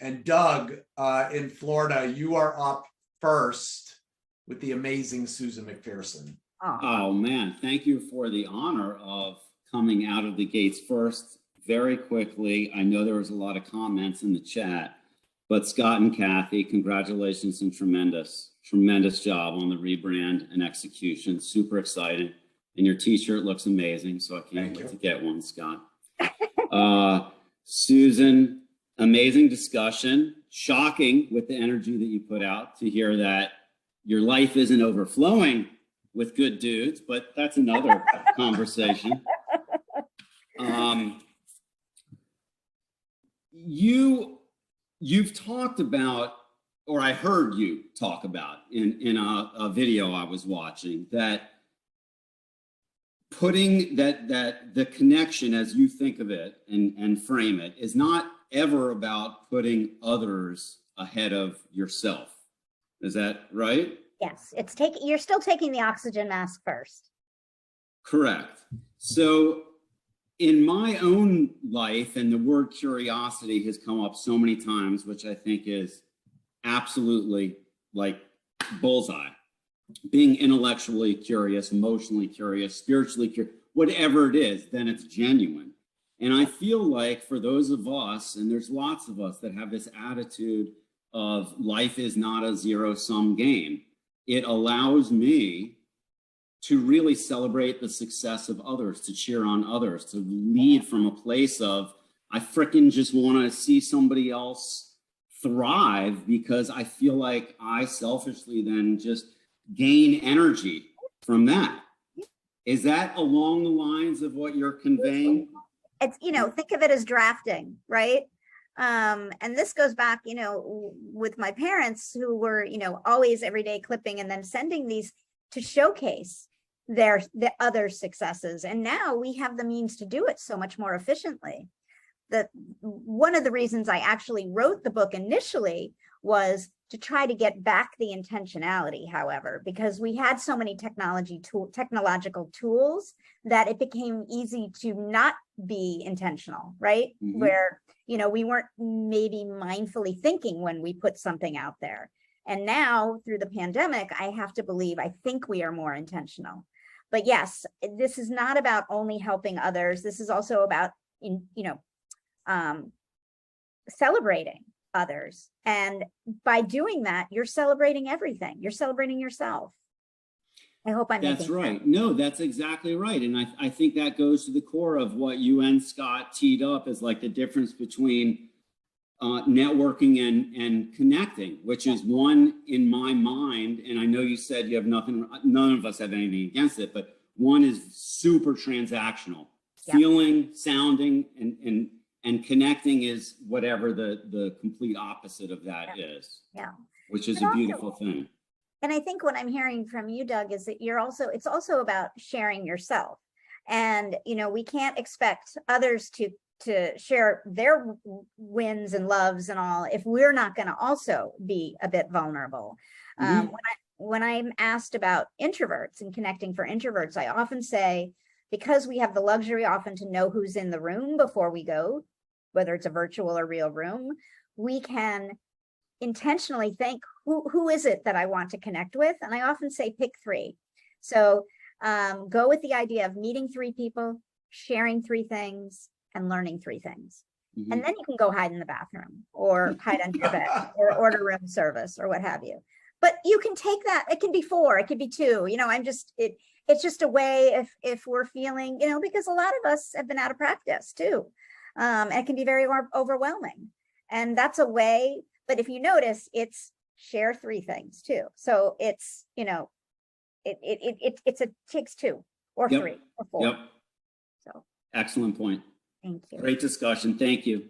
And Doug, in Florida, you are up first with the amazing Susan McPherson. Oh man, thank you for the honor of coming out of the gates first very quickly. I know there was a lot of comments in the chat, but Scott and Kathy, congratulations and tremendous job on the rebrand and execution. Super exciting. And your t-shirt looks amazing, so I can't wait to get one, Scott. Susan, amazing discussion. Shocking with the energy that you put out to hear that your life isn't overflowing with good dudes, but that's another conversation. You've talked about, or I heard you talk about in a video I was watching, that putting that the connection as you think of it and frame it is not ever about putting others ahead of yourself. Is that right? Yes, you're still taking the oxygen mask first. Correct. So in my own life, and the word curiosity has come up so many times, which I think is absolutely like bullseye. Being intellectually curious, emotionally curious, spiritually curious, whatever it is, then it's genuine. And I feel like for those of us, and there's lots of us that have this attitude of life is not a zero-sum game, it allows me to really celebrate the success of others, to cheer on others, to lead from a place of, I frickin' just want to see somebody else thrive, because I feel like I selfishly then just gain energy from that. Is that along the lines of what you're conveying? It's, think of it as drafting, right? And this goes back, with my parents who were, always every day clipping and then sending these to showcase the other successes. And now we have the means to do it so much more efficiently. One of the reasons I actually wrote the book initially was to try to get back the intentionality, however, because we had so many technological tools that it became easy to not be intentional, right? Mm-hmm. Where, we weren't maybe mindfully thinking when we put something out there. And now through the pandemic, I think we are more intentional. But yes, this is not about only helping others. This is also about, celebrating others. And by doing that, you're celebrating everything. You're celebrating yourself. I hope I'm making sense. That's right. No, that's exactly right. And I think that goes to the core of what you and Scott teed up as like the difference between networking and connecting, which is one in my mind. And I know you said you have none of us have anything against it, but one is super transactional. Yep. Feeling, sounding, and connecting is whatever the complete opposite of that is. Yeah. Which is a beautiful thing. And I think what I'm hearing from you, Doug, is that it's also about sharing yourself. And, we can't expect others to share their wins and loves and all if we're not going to also be a bit vulnerable. Mm-hmm. When I'm asked about introverts and connecting for introverts, I often say, because we have the luxury often to know who's in the room before we go, whether it's a virtual or real room, we can intentionally think, who is it that I want to connect with? And I often say, pick 3. So go with the idea of meeting 3 people, sharing 3 things, and learning 3 things. Mm-hmm. And then you can go hide in the bathroom or hide under your bed or order room service or what have you. But you can take that, it can be 4, it could be 2, it's just a way if we're feeling, because a lot of us have been out of practice too. It can be very overwhelming. And that's a way, but if you notice, it's share 3 things too. So it's, it takes 2 or 3 or 4. Yep. So excellent point. thank you. Great discussion. Thank you.